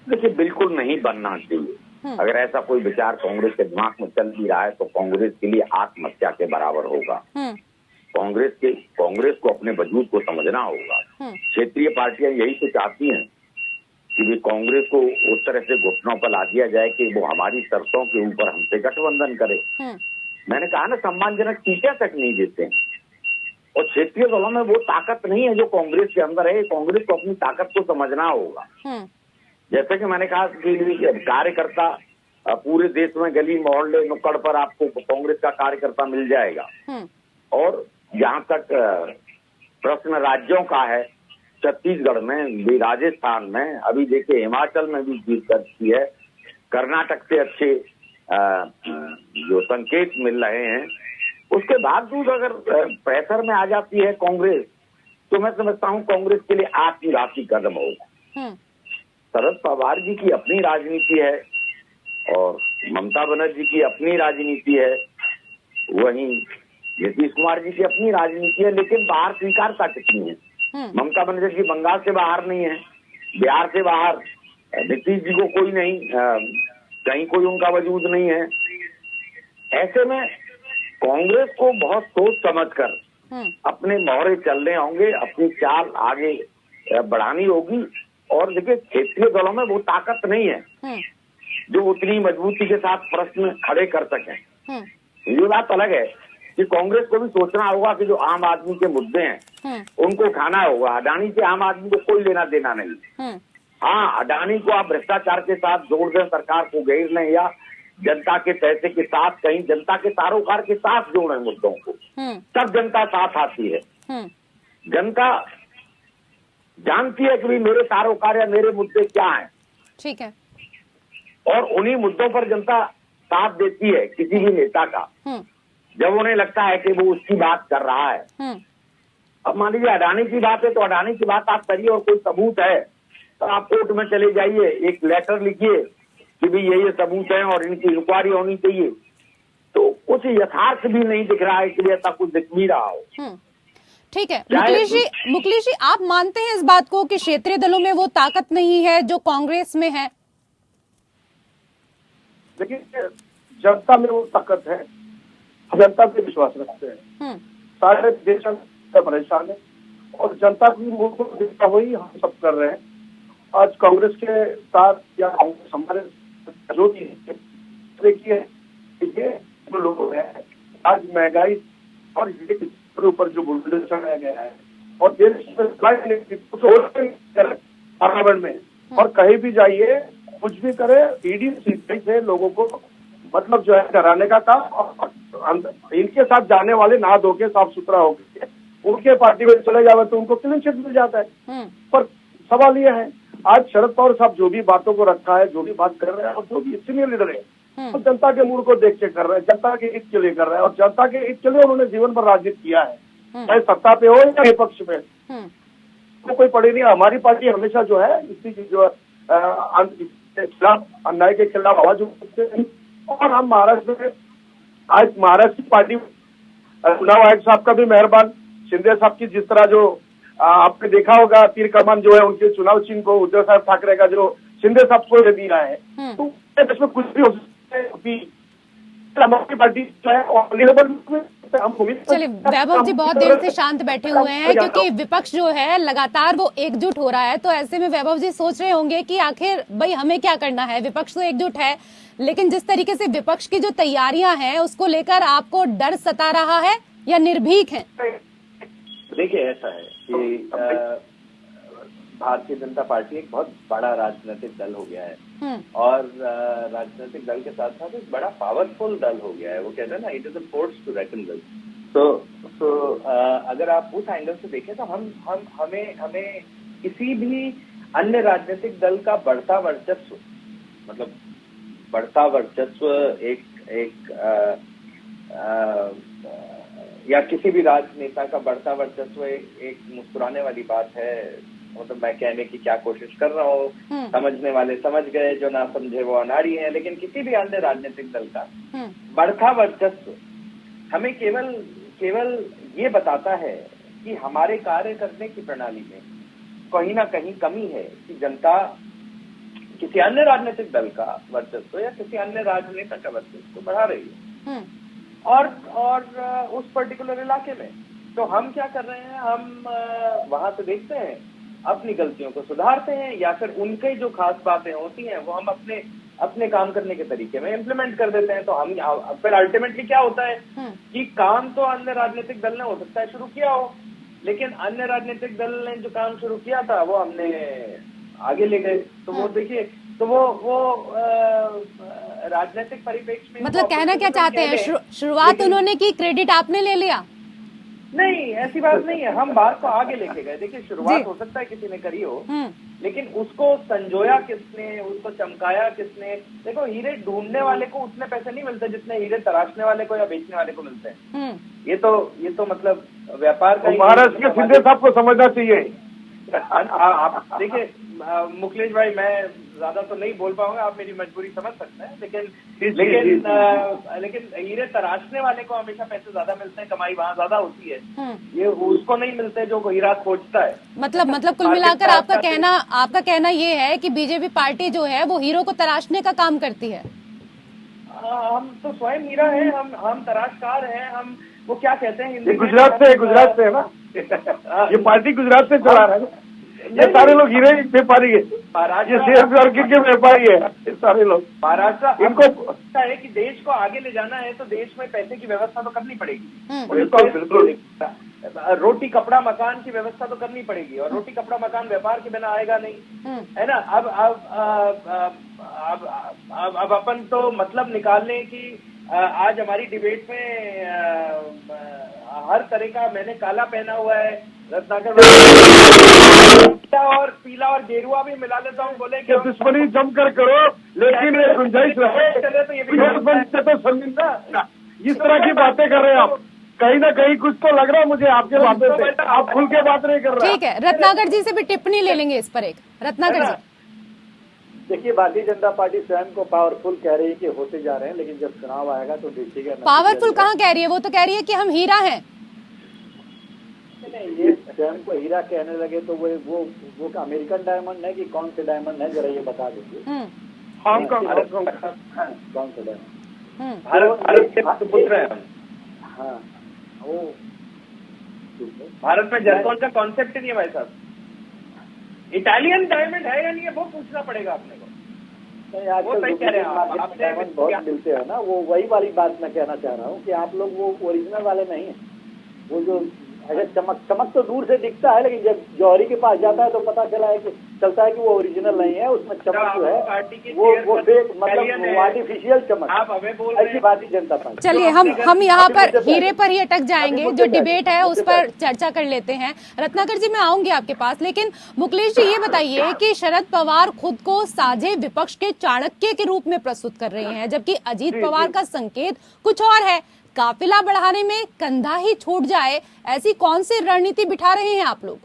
देखिए, बिल्कुल नहीं बनना चाहिए। अगर ऐसा कोई विचार कांग्रेस के दिमाग में चल भी रहा है तो कांग्रेस के लिए आत्महत्या के बराबर होगा। कांग्रेस को अपने वजूद को समझना होगा। क्षेत्रीय पार्टियां यही तो चाहती हैं कि भी कांग्रेस को उस तरह से घुटनों पर ला दिया जाए कि वो हमारी शर्तों के ऊपर हमसे गठबंधन करे। मैंने कहा ना, सम्मानजनक सीटें तक नहीं देते हैं। और क्षेत्रीय दलों में वो ताकत नहीं है जो कांग्रेस के अंदर है। कांग्रेस को अपनी ताकत को समझना होगा। जैसे कि मैंने कहा कि कार्यकर्ता पूरे देश में गली मोहल्ले नुक्कड़ पर आपको कांग्रेस का कार्यकर्ता मिल जाएगा। और जहां तक प्रश्न राज्यों का है, छत्तीसगढ़ में भी, राजस्थान में, अभी देखिए हिमाचल में भी जीत करती है, कर्नाटक से अच्छे जो संकेत मिल रहे हैं, उसके बावजूद अगर प्रेशर में आ जाती है कांग्रेस, तो मैं समझता हूं कांग्रेस के लिए आत्मघाती कदम होगा। शरद पवार जी की अपनी राजनीति है और ममता बनर्जी की अपनी राजनीति है, वहीं नीतीश कुमार जी की अपनी राजनीति है, लेकिन बाहर स्वीकारता कितनी है। ममता बनर्जी बंगाल से बाहर नहीं है, बिहार से बाहर, नीतीश जी को कोई नहीं, कहीं कोई उनका वजूद नहीं है। ऐसे में कांग्रेस को बहुत सोच समझकर अपने मोहरे चलने होंगे, अपनी चाल आगे बढ़ानी होगी। और देखिए, क्षेत्रीय दलों में वो ताकत नहीं है जो उतनी मजबूती के साथ प्रश्न खड़े कर सकें। ये बात अलग है कि कांग्रेस को भी सोचना होगा कि जो आम आदमी के मुद्दे हैं उनको खाना होगा। अडानी से आम आदमी को कोई लेना देना नहीं। हाँ, अडानी को आप भ्रष्टाचार के साथ जोड़ दें, सरकार को घेर लें, या जनता के पैसे के साथ कहीं जनता के तारोकार के साथ जोड़ें मुद्दों को, तब जनता साथ आती है। जनता जानती है कि मेरे तारोकार या मेरे मुद्दे क्या हैं। ठीक है। और उन्हीं मुद्दों पर जनता साथ देती है किसी भी नेता का, जब उन्हें लगता है कि वो उसकी बात कर रहा है। अब मान लीजिए अडानी की बात है तो अडानी की बात आप करिए, और कोई सबूत है तो आप कोर्ट में चले जाइए, एक लेटर लिखिए कि भाई ये सबूत है और इनकी इंक्वायरी होनी चाहिए। तो कुछ यथार्थ भी नहीं दिख रहा है कि ऐसा कुछ दिख भी रहा हो। ठीक है। मुकेश जी, आप मानते हैं इस बात को कि क्षेत्रीय दलों में वो ताकत नहीं है जो कांग्रेस में है? देखिए, जनता में वो ताकत है, जनता पे विश्वास रखते हैं। सारे देश परेशान है और जनता की मुंह को देखता हुई हम सब कर रहे हैं। आज कांग्रेस के साथ या कांग्रेस हमारे जो भी देखिए, ये जो लोग हैं, आज महंगाई और ये ऊपर जो बुलडोजर चढ़ाया गया है और देश में पार्लियामेंट में और कहीं भी जाइए, कुछ भी करे, ईडी सीबीआई से लोगों को मतलब जो है कराने का काम, और इनके साथ जाने वाले नहा धो के साफ सुथरा हो गए, उनके पार्टी में चले जावे तो उनको क्लीन चिट मिल जाता है। पर सवाल ये है, आज शरद पवार साहब जो भी बातों को रखा है, जो भी बात कर रहे हैं, और जो भी सीनियर लीडर है, तो जनता के मूड को देख के कर रहे हैं, जनता के हित के लिए कर रहे हैं। और जनता के हित के लिए उन्होंने जीवन भर राजनीति किया है, चाहे सत्ता पे हो या विपक्ष में, तो कोई पड़ी नहीं। हमारी पार्टी हमेशा जो है इसी की जो खिलाफ, अन्याय के खिलाफ आवाज उठाते हैं। और हम महाराष्ट्र में आज महाराष्ट्र की पार्टी, चुनाव आयोग साहब का भी मेहरबान, शिंदे साहब की जिस तरह जो आपने देखा होगा, तीर कमान जो है उनके चुनाव चिन्ह को उद्धव साहब ठाकरे का जो शिंदे साहब को दिया है, तो इसमें कुछ भी हो सकता है। हमारी पार्टी जो है ऑनरेबल चलिए वैभव जी बहुत देर से शांत बैठे हुए हैं क्योंकि विपक्ष जो है लगातार वो एकजुट हो रहा है, तो ऐसे में वैभव जी सोच रहे होंगे कि आखिर भाई हमें क्या करना है, विपक्ष तो एकजुट है लेकिन जिस तरीके से विपक्ष की जो तैयारियां हैं उसको लेकर आपको डर सता रहा है या निर्भीक है? देखिए ऐसा है कि भारतीय जनता पार्टी एक बहुत बड़ा राजनीतिक दल हो गया है और राजनीतिक दल के साथ साथ एक बड़ा पावरफुल दल हो गया है। वो कहते हैं ना, it is a force to reckon with. तो अगर आप उस एंगल से देखें तो हमें किसी भी अन्य राजनीतिक दल का बढ़ता वर्चस्व, मतलब बढ़ता वर्चस्व एक या किसी भी राजनेता का बढ़ता वर्चस्व एक मुस्कुराने वाली बात है। मतलब मैं कहने की क्या कोशिश कर रहा हूँ, समझने वाले समझ गए, जो ना समझे वो अनाड़ी है। लेकिन किसी भी अन्य राजनीतिक दल का बढ़ता वर्चस्व हमें केवल ये बताता है कि हमारे कार्य करने की प्रणाली में कहीं ना कहीं कमी है कि जनता किसी अन्य राजनीतिक दल का वर्चस्व या किसी अन्य राजनेता का वर्चस्व बढ़ा रही है और उस पर्टिकुलर इलाके में। तो हम क्या कर रहे हैं, हम वहां से देखते हैं, अपनी गलतियों को सुधारते हैं या फिर उनके जो खास बातें होती हैं वो हम अपने काम करने के तरीके में इम्प्लीमेंट कर देते हैं। तो हम फिर अल्टीमेटली क्या होता है कि काम तो अन्य राजनीतिक दल ने हो सकता है शुरू किया हो, लेकिन अन्य राजनीतिक दल ने जो काम शुरू किया था वो हमने आगे ले गए। तो वो देखिए, तो वो राजनीतिक परिप्रेक्ष्य में मतलब कहना क्या चाहते हैं, शुरुआत उन्होंने की, क्रेडिट आपने ले लिया? नहीं, ऐसी बात नहीं है, हम बात को आगे लेके गए। देखिए शुरुआत हो सकता है किसी ने करी हो, लेकिन उसको संजोया किसने, उसको चमकाया किसने। देखो हीरे ढूंढने वाले को उतने पैसे नहीं मिलते जितने हीरे तराशने वाले को या बेचने वाले को मिलते हैं। ये तो मतलब व्यापार का। महाराष्ट्र के शिंदे साहब को समझना चाहिए। आप देखिए मुखलेश भाई, मैं ज्यादा तो नहीं बोल पाऊंगा, आप मेरी मजबूरी समझ सकते हैं, लेकिन हीरे तराशने वाले को हमेशा पैसे ज्यादा मिलते हैं, कमाई वहाँ ज्यादा होती है, ये उसको नहीं मिलते जो हीरा खोजता है। मतलब कुल मिलाकर आपका कहना ये है कि बीजेपी पार्टी जो है वो हीरो को तराशने का काम करती है। हम तो स्वयं हीरा है, हम तराशकार हैं। हम वो क्या कहते हैं हिंदी, गुजरात से है ना ये पार्टी, गुजरात से चला रहा है ना। ये सारे लोग हीरे व्यापारी है, ये शेयर मार्केट के व्यापारी है, ये सारे लोग। महाराष्ट्र इनको है कि देश को आगे ले जाना है तो देश में पैसे की व्यवस्था तो करनी पड़ेगी। बिल्कुल। रोटी कपड़ा मकान की व्यवस्था तो करनी पड़ेगी, और रोटी कपड़ा मकान व्यापार के बिना आएगा नहीं, है ना। अब अपन तो मतलब निकालने की आज हमारी डिबेट में हर तरह का, मैंने काला पहना हुआ है, रत्नाकर और पीला और गेरुआ भी मिला लेता हूँ, बोले कि दुश्मनी जमकर करो, लेकिन ये गुंजाइश रहे तो शर्मिंदा। इस तरह की बातें कर रहे हैं आप, कहीं ना कहीं कुछ तो लग रहा है मुझे आपके बातों से, आप खुल के बात नहीं कर रहे। ठीक है, रत्नाकर जी से भी टिप्पणी ले लेंगे इस पर एक। रत्नाकर जी देखिए, भारतीय जनता पार्टी स्वयं को पावरफुल कह रही है कि होते जा रहे हैं, लेकिन जब चुनाव आएगा तो देखिएगा। पावरफुल कहाँ कह रही है, वो तो कह रही है कि हम हीरा हैं। नहीं, ये स्वयं को हीरा कहने लगे तो वो अमेरिकन डायमंड है कि कौन से डायमंड है, जरा ये बता दीजिए। हांगकांग कौन से डायमंड? भारत के पुत्र हैं। हाँ, वो भारत में जर्कॉन का कॉन्सेप्ट ही नहीं है भाई साहब। इटालियन डायमंड है या नहीं है वो पूछना पड़ेगा अपने को। नहीं, आजकल डायमंड बहुत मिलते हैं ना, वो वही वाली बात मैं कहना चाह रहा हूँ कि आप लोग वो ओरिजिनल वाले नहीं है। वो जो अगर चमक तो दूर से दिखता है, लेकिन जब जौहरी के पास जाता है तो पता चलता है कि वो ओरिजिनल नहीं है, उसमें चमक जो है वो फेक, मतलब आर्टिफिशियल चमक। आप हमें बोल रहे हैं भारतीय जनता पार्टी। चलिए हम यहाँ पर हीरे पर ही अटक जाएंगे, जो डिबेट है उस पर चर्चा कर लेते हैं। रत्नाकर जी मैं आऊंगी आपके पास, लेकिन मुखलेश जी ये बताइए कि शरद पवार खुद को साझे विपक्ष के चाणक्य के रूप में प्रस्तुत कर रहे हैं, जबकि अजीत पवार का संकेत कुछ और है। काफिला बढ़ाने में कंधा ही छूट जाए, ऐसी कौन सी रणनीति बिठा रहे हैं आप लोग?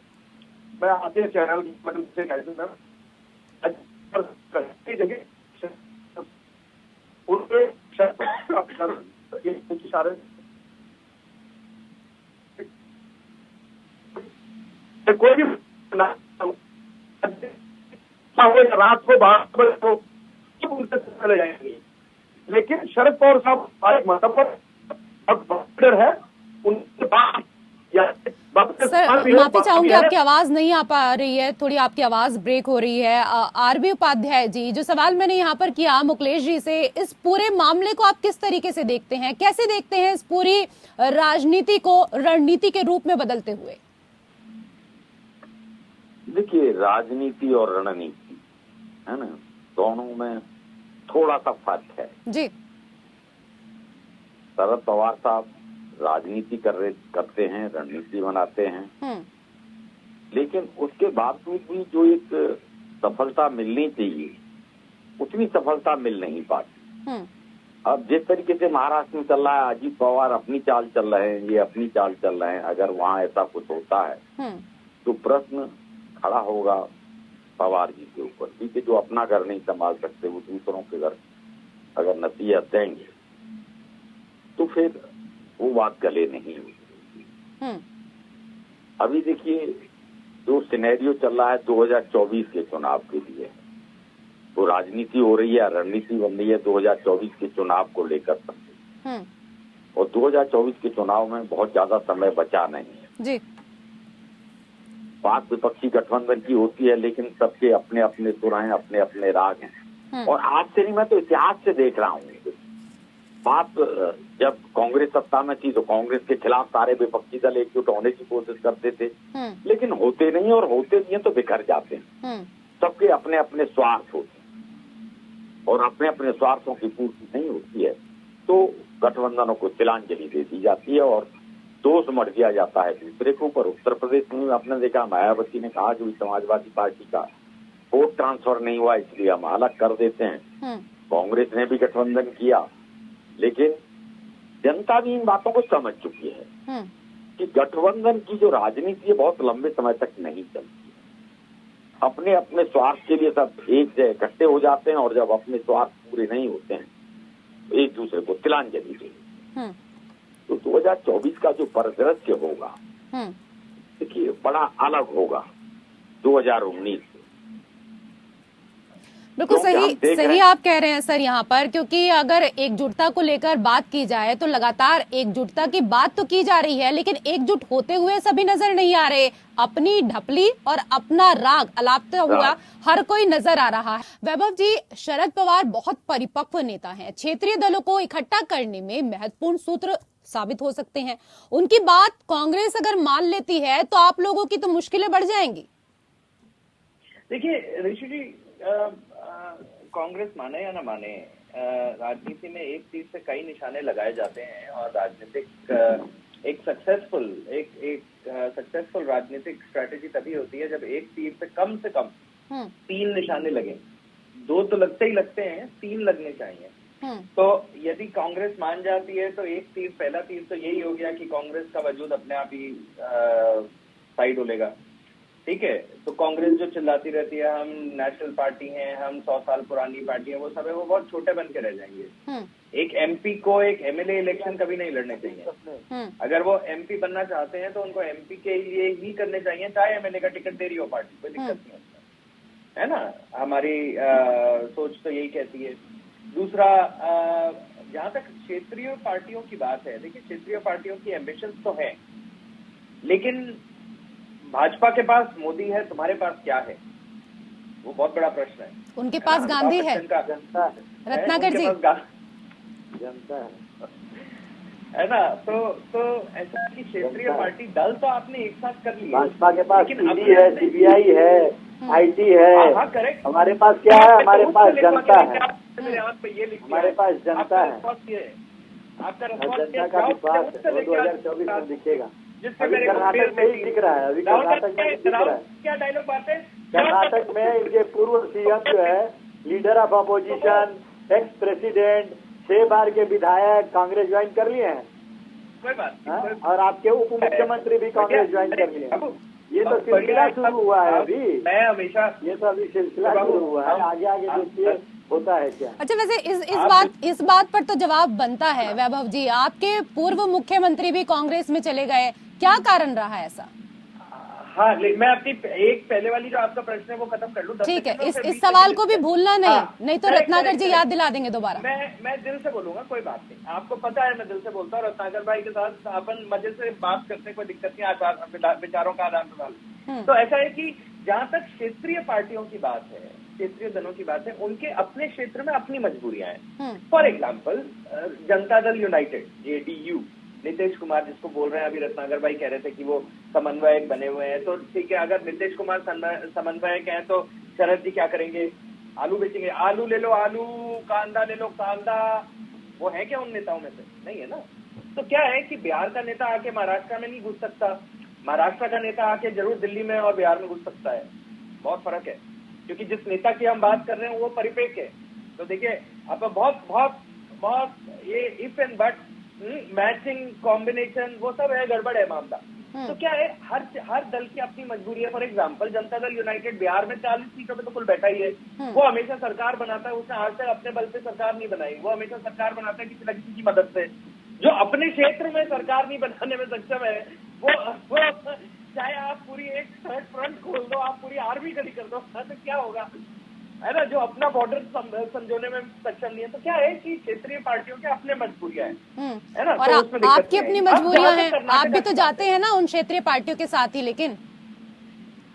मैं आपके चैनल की मदद से कोई भी रात को 12 बजे को उनसे चले जाएंगे, लेकिन शरद पवार साहब हमारे मतलब है उनके बाद सर माफी चाहूंगी, आपकी आवाज नहीं आ पा रही है, थोड़ी आपकी आवाज ब्रेक हो रही है। आरबी उपाध्याय जी, जो सवाल मैंने यहाँ पर किया मुकलेश जी से, इस पूरे मामले को आप किस तरीके से देखते हैं, कैसे देखते हैं इस पूरी राजनीति को रणनीति के रूप में बदलते हुए? देखिए, राजनीति और रणनीति है ना, दोनों में थोड़ा सा फर्क है जी। शरद पवार साहब राजनीति करते हैं, रणनीति बनाते हैं, लेकिन उसके बावजूद भी जो एक सफलता मिलनी चाहिए उतनी सफलता मिल नहीं पाती। अब जिस तरीके से महाराष्ट्र में चल रहा है, अजीत पवार अपनी चाल चल रहे हैं, ये अपनी चाल चल रहे हैं, अगर वहाँ ऐसा कुछ होता है तो प्रश्न खड़ा होगा पवार जी के ऊपर, क्योंकि जो अपना घर नहीं संभाल सकते वो दूसरों के घर अगर नसीहत देंगे तो फिर वो बात गले नहीं हुई। अभी देखिए, जो सिनेरियो चल रहा है 2024 के चुनाव के लिए, तो राजनीति हो रही है, रणनीति बन रही है 2024 के चुनाव को लेकर। और 2024 के चुनाव में बहुत ज्यादा समय बचा नहीं है जी। बात विपक्षी गठबंधन की होती है, लेकिन सबके अपने अपने सुर हैं, अपने अपने राग हैं। और आज से नहीं, मैं तो इतिहास से देख रहा हूँ बात। जब कांग्रेस सत्ता में थी तो कांग्रेस के खिलाफ सारे विपक्षी दल एकजुट होने की कोशिश करते थे, लेकिन होते नहीं, और होते नहीं तो बिखर जाते हैं। सबके अपने अपने स्वार्थ होते हैं और अपने अपने स्वार्थों की पूर्ति नहीं होती है तो गठबंधनों को तिलांजलि दे दी जाती है और दोष मर दिया जाता है दूसरे के ऊपर। उत्तर प्रदेश में आपने देखा, मायावती ने कहा जो समाजवादी पार्टी का वोट ट्रांसफर नहीं हुआ इसलिए हम अलग कर देते हैं। कांग्रेस ने भी गठबंधन किया, लेकिन जनता भी इन बातों को समझ चुकी है कि गठबंधन की जो राजनीति है बहुत लंबे समय तक नहीं चलती है। अपने अपने स्वार्थ के लिए सब एक जगह इकट्ठे हो जाते हैं और जब अपने स्वार्थ पूरे नहीं होते हैं तो एक दूसरे को तिलांजलि देते। तो 2024 का जो परिदृश्य होगा देखिए बड़ा अलग होगा 2019। बिल्कुल सही आप कह रहे हैं सर यहाँ पर, क्योंकि अगर एकजुटता को लेकर बात की जाए तो लगातार एकजुटता की बात तो की जा रही है, लेकिन एकजुट होते हुए सभी नजर नहीं आ रहे। अपनी ढपली और अपना राग अलापता हुआ हर कोई नजर आ रहा है। वैभव जी, शरद पवार बहुत परिपक्व नेता हैं, क्षेत्रीय दलों को इकट्ठा करने में महत्वपूर्ण सूत्र साबित हो सकते हैं। उनकी बात कांग्रेस अगर मान लेती है तो आप लोगों की तो मुश्किलें बढ़ जाएंगी। देखिए ऋषि जी, कांग्रेस माने या ना माने, राजनीति में एक तीर से कई निशाने लगाए जाते हैं और राजनीतिक एक सक्सेसफुल राजनीतिक स्ट्रेटेजी तभी होती है जब एक तीर से कम 3 निशाने लगे। 2 तो लगते ही लगते हैं, 3 लगने चाहिए। तो यदि कांग्रेस मान जाती है तो एक तीर, पहला तीर तो यही हो गया कि कांग्रेस का वजूद अपने आप ही साइड हो लेगा। ठीक है, तो कांग्रेस जो चिल्लाती रहती है हम नेशनल पार्टी हैं, हम 100 साल पुरानी पार्टी है, वो सब है, वो बहुत छोटे बन के रह जाएंगे। एक एमपी को एक एमएलए इलेक्शन कभी नहीं लड़ने चाहिए। अगर वो एमपी बनना चाहते हैं तो उनको एमपी के लिए ही करने चाहिए, चाहे एमएलए का टिकट दे रही हो पार्टी, कोई दिक्कत नहीं होता है ना। हमारी सोच तो यही कहती है। दूसरा, जहां तक क्षेत्रीय पार्टियों की बात है, देखिए क्षेत्रीय पार्टियों की एम्बिशंस तो है, लेकिन भाजपा के पास मोदी है, तुम्हारे पास क्या है, वो बहुत बड़ा प्रश्न है। उनके पास गांधी है, रत्नाकर जी, जनता है ना। तो ऐसा कि क्षेत्रीय पार्टी दल तो आपने एक साथ कर लिया। भाजपा के पास ईडी है, सीबीआई है, आईटी है। हाँ, करेक्ट। हमारे पास क्या है? हमारे पास जनता है। हमारे पास जनता है। आपका जनता का विश्वास 2024 में दिखेगा। कर्नाटक में ही दिख रहा है, अभी कर्नाटक में दिख रहा है। क्या डायलॉग बात है? कर्नाटक में इनके पूर्व सीएम जो है, leader of opposition, ex president, 6 बार के विधायक कांग्रेस ज्वाइन कर लिए हैं। कोई बात नहीं। और आपके उप मुख्यमंत्री भी कांग्रेस ज्वाइन कर लिए हैं। ये तो सिलसिला शुरू हुआ है अभी। मैं हमेशा ये तो अभी सिलसिला शुरू हुआ है, आगे आगे देखिए होता है क्या। अच्छा, वैसे इस बात पर तो जवाब बनता है वैभव जी, आपके पूर्व मुख्यमंत्री भी कांग्रेस में चले गए, क्या कारण रहा ऐसा? हाँ, मैं अपनी एक पहले वाली जो आपका प्रश्न है वो खत्म कर लूं। ठीक है, इस सवाल को भी भूलना नहीं। नहीं तो रत्नाकर जी याद दिला देंगे दोबारा। मैं दिल से बोलूंगा, कोई बात नहीं, आपको पता है मैं दिल से बोलता हूँ। रत्नाकर भाई के साथ अपन मजे से बात करते हैं, कोई दिक्कत नहीं, विचारों का आदान प्रदान। तो ऐसा है कि जहाँ तक क्षेत्रीय पार्टियों की बात है, क्षेत्रीय दलों की बात है, उनके अपने क्षेत्र में अपनी मजबूरियां हैं। For example Janata Dal United, JDU, Nitish Kumar जिसको बोल रहे हैं, अभी रत्नाकर भाई कह रहे थे कि वो समन्वयक बने हुए हैं, तो ठीक है, अगर नीतीश कुमार समन्वयक हैं तो शरद जी क्या करेंगे? आलू बेचेंगे। आलू ले लो आलू, कांदा ले लो कांदा। वो है क्या उन नेताओं में से? नहीं है ना। तो क्या है कि बिहार का नेता आके महाराष्ट्र में नहीं घुस सकता, महाराष्ट्र का नेता आके जरूर दिल्ली में और बिहार में घुस सकता है। बहुत फर्क है, क्योंकि जिस नेता की हम बात कर रहे हैं वो परिपेक्ष है। तो देखिए, अब बहुत बहुत बहुत ये if and but, matching combination, वो सब है, गड़बड़ है मामला। तो क्या है, हर दल की अपनी मजबूरी है। For example Janata Dal United Bihar में 40 सीटों पे तो कुल बैठा ही है। वो हमेशा सरकार बनाता है, उसने आज तक अपने बल पे सरकार नहीं बनाई। वो हमेशा सरकार बनाता है किसी न किसी की मदद से। जो अपने क्षेत्र में सरकार नहीं बनाने में सक्षम है, वो चाहे आप पूरी एक थर्ड फ्रंट खोल दो, आप पूरी आर्मी खड़ी कर दो, तो क्या होगा, है ना। जो अपना बॉर्डर समझौने में सक्षम नहीं है, तो क्या है कि क्षेत्रीय पार्टियों के अपने मजबूरियां हैं, है ना। और तो आपकी अपनी मजबूरियां हैं, आप भी तो जाते हैं ना उन क्षेत्रीय पार्टियों के साथ ही। लेकिन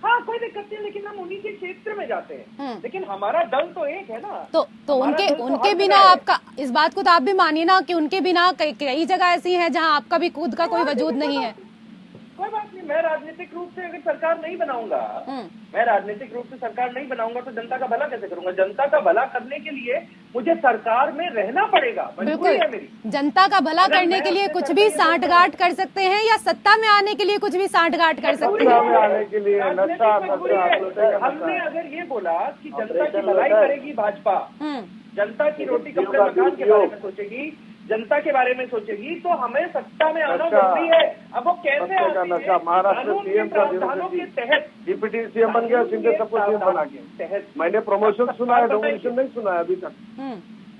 हाँ, कोई दिक्कत नहीं, लेकिन हम उन्हीं के क्षेत्र में जाते हैं। लेकिन हमारा दल तो एक है ना। तो उनके बिना आपका, इस बात को तो आप भी मानिए ना कि उनके बिना कई जगह ऐसी हैं जहां आपका भी खुद का कोई वजूद नहीं है। कोई बात नहीं, मैं राजनीतिक रूप से अगर सरकार नहीं बनाऊंगा, मैं राजनीतिक रूप से सरकार नहीं बनाऊंगा तो जनता का भला कैसे करूंगा? जनता का भला करने के लिए मुझे सरकार में रहना पड़ेगा, मजबूरी है मेरी। जनता का भला करने के लिए कुछ भी सांठगांठ कर सकते हैं, या सत्ता में आने के लिए कुछ भी सांठगांठ कर सकते हैं। आने के लिए हमने अगर ये बोला कि जनता की भलाई करेगी भाजपा, जनता की रोटी कपड़े मकान के बारे में सोचेगी, जनता के बारे में सोचेगी, तो हमें सत्ता में आना जरूरी है। अब वो कैसे आती है? महाराष्ट्र सीएम का प्रावधानों के तहत डिप्टी सीएम बन गया, सिंधे सबको सीएम बना के। मैंने प्रमोशन सुना है, डोमिनेशन नहीं सुना है अभी तक।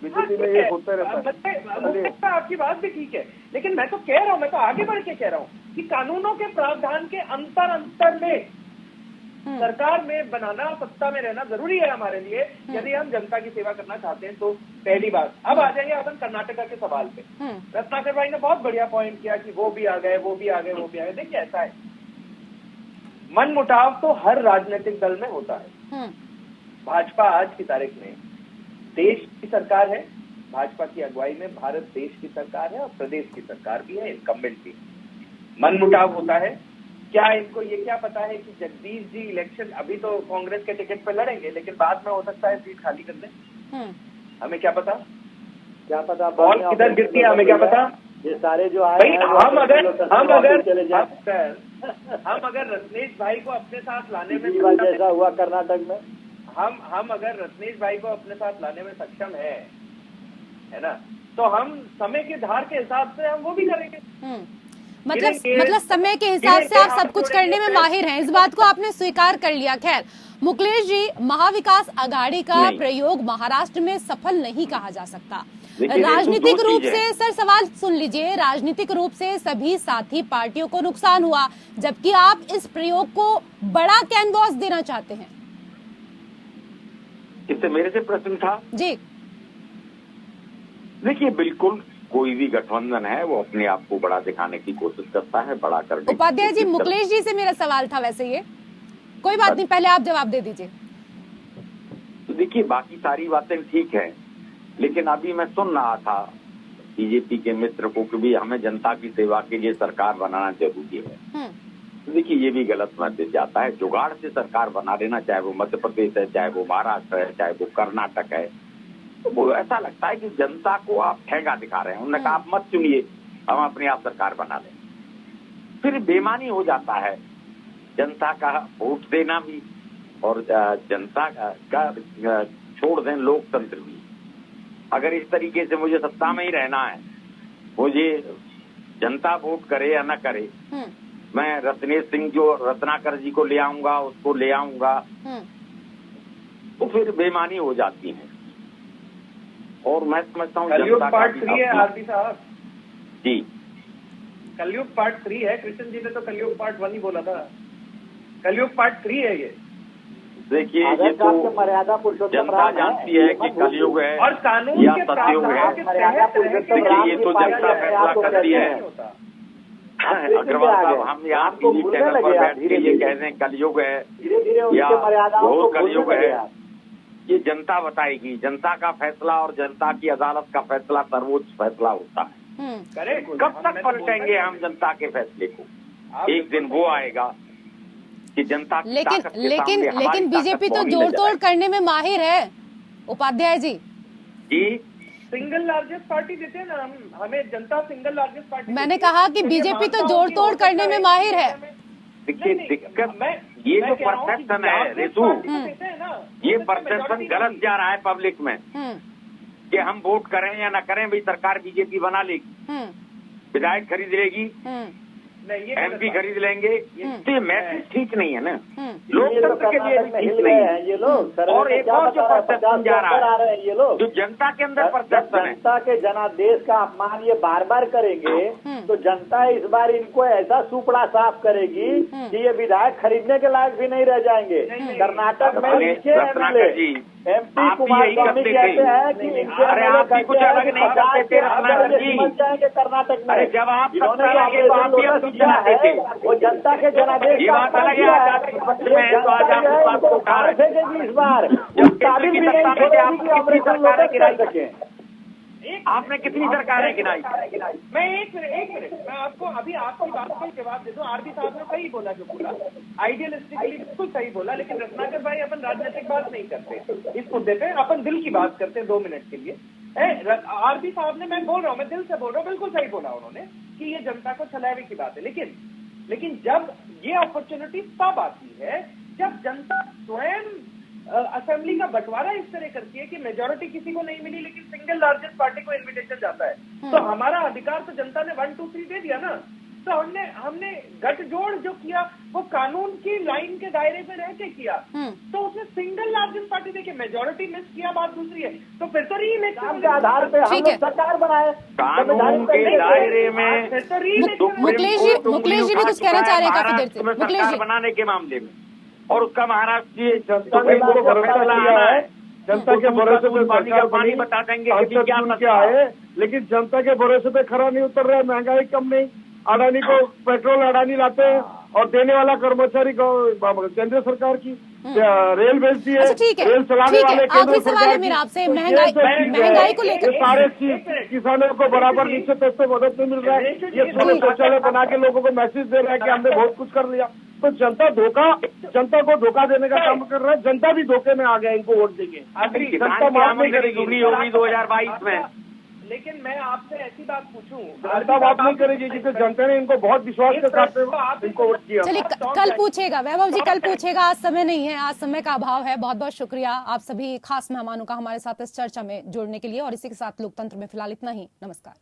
बीजेपी में ये होते रहता है। आपकी बात भी ठीक है, लेकिन मैं तो कह रहा हूँ, मैं तो आगे बढ़ के कह रहा हूँ कि कानूनों के प्रावधान के अंतर में सरकार में बनाना, सत्ता में रहना जरूरी है हमारे लिए, यदि हम जनता की सेवा करना चाहते हैं। तो पहली बात, अब आ जाएंगे अपन कर्नाटका के सवाल पे। रत्नाकर भाई ने बहुत बढ़िया पॉइंट किया कि वो भी आ गए, वो भी आ गए, वो भी आ गए। देखिए, ऐसा है, मनमुटाव तो हर राजनीतिक दल में होता है। भाजपा आज की तारीख में देश की सरकार है, भाजपा की अगुवाई में भारत देश की सरकार है और प्रदेश की सरकार भी है, इनकम्बेंट भी। मनमुटाव होता है, क्या इनको ये क्या पता है कि जगदीश जी इलेक्शन, अभी तो कांग्रेस के टिकट पे लड़ेंगे, लेकिन बाद में हो सकता है सीट खाली कर दें। हमें क्या पता, बॉल किधर गिरती है, हमें क्या पता। ये सारे जो आए हैं, हम अगर रत्नेश भाई को अपने साथ लाने में, जैसा हुआ कर्नाटक में, हम अगर रत्नेश भाई को अपने साथ लाने में सक्षम है ना, तो हम समय के धार के हिसाब से हम वो भी करेंगे। मतलब समय के हिसाब से आप सब कुछ करने में माहिर हैं, इस बात को आपने स्वीकार कर लिया। खैर मुकेश जी, महाविकास आघाड़ी का प्रयोग महाराष्ट्र में सफल नहीं कहा जा सकता। राजनीतिक रूप से, सर सवाल सुन लीजिए, राजनीतिक रूप से सभी साथी पार्टियों को नुकसान हुआ, जबकि आप इस प्रयोग को बड़ा कैनवास देना चाहते हैं। इससे मेरे से प्रश्न था जी। देखिए, बिल्कुल कोई भी गठबंधन है वो अपने आप को बड़ा दिखाने की कोशिश करता है, बड़ा करने। उपाध्याय जी, मुकेश जी से मेरा सवाल था वैसे ये, कोई बात नहीं, पहले आप जवाब दे दीजिए। तो देखिए, बाकी सारी बातें ठीक है, लेकिन अभी मैं सुन रहा था बीजेपी के मित्र को कि भी हमें जनता की सेवा के लिए सरकार बनाना जरूरी है। तो देखिए, ये भी गलत मैसेज जाता है। जुगाड़ से सरकार बना देना, चाहे वो मध्य प्रदेश है, चाहे वो महाराष्ट्र है, चाहे वो कर्नाटक है, तो वो ऐसा लगता है कि जनता को आप ठेंगा दिखा रहे हैं। उन्होंने कहा आप मत चुनिए, हम अपने आप सरकार बना लें। फिर बेईमानी हो जाता है जनता का वोट देना भी, और जनता का छोड़ दें लोकतंत्र भी। अगर इस तरीके से मुझे सत्ता में ही रहना है, मुझे जनता वोट करे या न करे, मैं रत्नेश सिंह जो रत्नाकर जी को ले आऊंगा, उसको ले आऊंगा, तो फिर बेईमानी हो जाती है। और मैं समझता हूँ कलयुग पार्ट 3 है आरती साहब जी, कलयुग पार्ट 3 है। कृष्ण जी ने तो कलयुग पार्ट 1 ही बोला था। कलयुग पार्ट 3 है ये। देखिए, ये आदर्श तो आपके मर्यादा पुरुषोत्तम जनता राम जानती है कि कलयुग है और कानून या के सतयुग प्रावधानों है। के मर्यादा तहत पुरुषोत्तम देखिए, राम ये की तो पार्टी जनता अपने फैसला आप को करती है। कहते हैं। अग्रवाल साहब, हम यहाँ आपको टीवी भूलने चैनल पर लगे आप बैठ के ये धीरे-धीरे। कह रहे हैं कलयुग है धीरे धीरे या उनके मर्यादाओं को घोर भूलने कलयुग लगे है, आप। ये जनता बताएगी। जनता का फैसला और जनता की अदालत का फैसला सर्वोच्च फैसला होता है। करेक्ट। कब तक पलटेंगे हम जनता के फैसले को? एक दिन वो आएगा कि जनता की लेकिन ताकत के लेकिन सामने हमारी लेकिन ताकत बीजेपी तो बौनी जोड़ नजर तोड़ आएगी। करने में माहिर है उपाध्याय जी। जी, सिंगल लार्जेस्ट पार्टी देते हैं ना हम, हमें जनता सिंगल लार्जेस्ट पार्टी मैंने देती है। कहा कि मैं ये बीजेपी मानता तो हूं जोड़ कि तोड़ हो सकता करने में माहिर है। देखिए, नहीं, दिक्कत मैं ये मैं जो कह रहा हूं कि परसेप्शन है largest रितु, पार्टी तो देते हैं ना, ये हो सकता है परसेप्शन majority गलत नहीं। जा रहा है पब्लिक में कि हम वोट करें या ना करें, भाई सरकार बीजेपी बना लेगी, विधायक खरीद लेगी, नहीं, ये एमपी गलत बात खरीद लेंगे। तो ये मैसेज ठीक नहीं है ना, ये लोकतंत्र के लिए भी हिल ठीक गए नहीं हैं है। ये लोग। सर्वे और में एक क्या और जो बता रहे हैं, परसेप्शन 50 जा के अंदर रहा आ रहे हैं ये लोग। जो जनता के अंदर जब परसेप्शन है, जनता के जनादेश का अपमान ये बार बार करेंगे तो जनता इस बार इनको ऐसा सुपड़ा साफ करेगी कि ये विधायक खरीदने के लायक भी नहीं रह जाएंगे। कर्नाटक में अरे इनके रत्नाकर जी, एमपी आप ही कुमार यही स्वामी करते कहते थे। हैं कि इनके अरे MLA आप भी कुछ कहते हैं अलग कि नहीं करते 50 थे रत्नाकर ये जी। समझ जाएंगे कर्नाटक में। अरे जब आप जिन्होंने सत्ता ये लगे तो आप भी आंदोलन अपनी किया चलाते थे। है, वो जनता के जनादेश ये का बात अपमान अलग है, किया आज आपके पक्ष में है तो आज आप जनता इस बात को इनको उठा रहे बाहर हैं। फेंकेगी इस बार। जब काबिल केंद्र भी की नहीं सत्ता में थे, छोड़ेगी कि आपने कितनी ऑपरेशन सरकारें लोटस कर गिराई? सके। आपने कितनी सरकारें गिनाई? मैं एक मिनट मैं आपको अभी आपकी बात का जवाब दे दूं। आरबी साहब ने सही बोला जो बोला, आइडियलिस्टिकली बिल्कुल सही बोला, लेकिन रत्नाकर भाई अपन राजनीतिक बात नहीं करते इस मुद्दे पे, अपन दिल की बात करते हैं 2 मिनट के लिए। आरबी साहब ने, मैं बोल रहा हूँ, मैं दिल से बोल रहा हूँ, बिल्कुल सही बोला उन्होंने कि ये जनता को छलावे की बात है। लेकिन जब ये अपॉर्चुनिटी तब आती है जब जनता स्वयं असेंबली का बंटवारा इस तरह करती है कि मेजोरिटी किसी को नहीं मिली लेकिन सिंगल लार्जेस्ट पार्टी को इनविटेशन जाता है, तो हमारा अधिकार तो जनता ने 1 2 3 दे दिया ना। तो हमने गठजोड़ जो किया वो कानून की लाइन के दायरे में रह के किया, तो उसने सिंगल लार्जेस्ट पार्टी देखिए मेजोरिटी मिस किया, बात दूसरी है। तो फिर तो री-इलेक्शन के आधार पे हम लोग सरकार बनाए, कानून के दायरे में मुकेश जी भी कुछ कहना चाह रहे हैं काफी देर से। मुकेश सरकार जी, बनाने के मामले में, और उसका महाराष्ट्र जनता ने इनको भरोसा किया है, जनता के भरोसे पे पानी का सरकार पानी बनी, बता देंगे सांसद क्या चुन के आए, लेकिन जनता के भरोसे पे खरा नहीं उतर रहा है। महंगाई कम नहीं, अडानी को पेट्रोल अडानी लाते हैं और देने वाला कर्मचारी केंद्र सरकार की, रेल बेच दी है, अच्छा ठीक है, रेल चलाने ठीक है। वाले आखिरी केंद्र सवाल सरकार है की। मेरा आपसे, तो ये महंगाई जो चीज़ है, महंगाई को लेकर ये सारे किसानों को बराबर नीचे तक से मदद नहीं मिल रहा है। ये सोलर शौचालय बना के लोगों को मैसेज दे रहा है कि हमने बहुत कुछ कर लिया। तो जनता को धोखा देने का काम कर रहा है। जनता भी धोखे में आ गया इनको वोट देके। जनता माफ नहीं करेगी, जुड़ी होगी 2022 में। लेकिन मैं आपसे ऐसी बात पूछूं, जनता बात नहीं करेगी क्योंकि जनता ने इनको बहुत विश्वास के साथ इनको वोट किया। चलिए कल पूछेगा वैभव जी, कल पूछेगा, आज समय नहीं है, आज समय का अभाव है। बहुत बहुत शुक्रिया आप सभी खास मेहमानों का हमारे साथ इस चर्चा में जुड़ने के लिए, और इसी के साथ लोकतंत्र में फिलहाल इतना ही। नमस्कार।